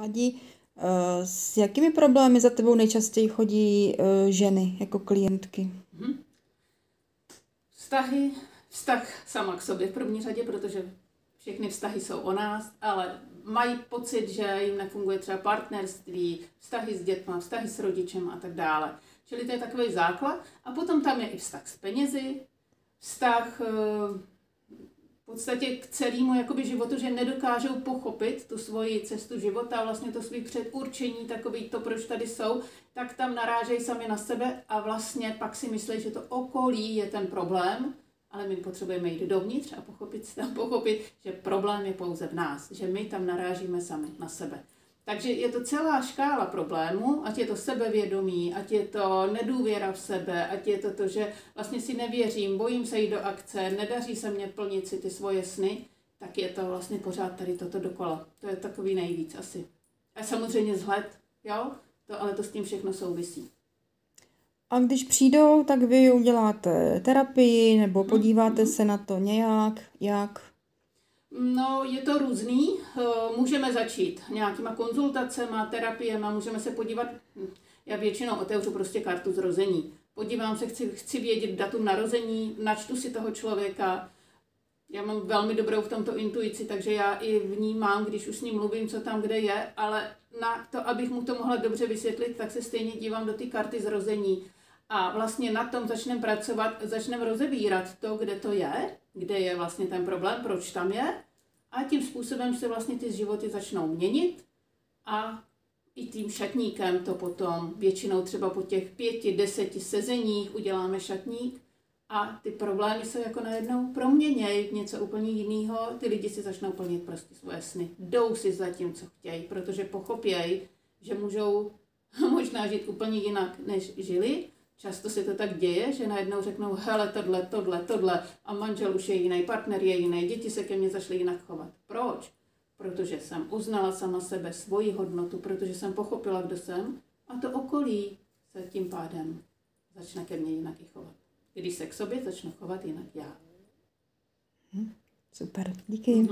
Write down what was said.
Adi, s jakými problémy za tebou nejčastěji chodí ženy jako klientky? Vztah sama k sobě v první řadě, protože všechny vztahy jsou o nás, ale mají pocit, že jim nefunguje třeba partnerství, vztahy s dětma, vztahy s rodičem a tak dále. Čili to je takový základ. A potom tam je i vztah s penězi, vztah v podstatě k celému jakoby životu, že nedokážou pochopit tu svoji cestu života, vlastně to svý předurčení, takový to, proč tady jsou, tak tam narážejí sami na sebe a vlastně pak si myslí, že to okolí je ten problém, ale my potřebujeme jít dovnitř a pochopit, že problém je pouze v nás, že my tam narážíme sami na sebe. Takže je to celá škála problémů, ať je to sebevědomí, ať je to nedůvěra v sebe, ať je to to, že vlastně si nevěřím, bojím se jít do akce, nedaří se mně plnit si ty svoje sny, tak je to vlastně pořád tady toto dokola. To je takový nejvíc asi. A samozřejmě vzhled, jo? Ale to s tím všechno souvisí. A když přijdou, tak vy uděláte terapii nebo podíváte se na to nějak, jak? No, je to různý. Můžeme začít nějakýma konzultacema, terapiema, můžeme se podívat, já většinou otevřu prostě kartu zrození. Podívám se, chci vědět datum narození, načtu si toho člověka. Já mám velmi dobrou v tomto intuici, takže já i vnímám, když už s ním mluvím, co tam kde je, ale na to, abych mu to mohla dobře vysvětlit, tak se stejně dívám do té karty zrození. A vlastně na tom začneme pracovat, začneme rozebírat to, kde je vlastně ten problém, proč tam je. A tím způsobem se vlastně ty životy začnou měnit a i tím šatníkem to potom většinou třeba po těch 5-10 sezeních uděláme šatník a ty problémy se jako najednou proměnějí v něco úplně jiného. Ty lidi si začnou plnit prostě svoje sny. Jdou si za tím, co chtějí, protože pochopějí, že můžou možná žít úplně jinak, než žili. Často se to tak děje, že najednou řeknou, hele, tohle a manžel už je jiný, partner je jiný, děti se ke mně začaly jinak chovat. Proč? Protože jsem uznala sama sebe, svoji hodnotu, protože jsem pochopila, kdo jsem a to okolí se tím pádem začne ke mně jinak i chovat. Když se k sobě začnu chovat jinak já. Super, díky.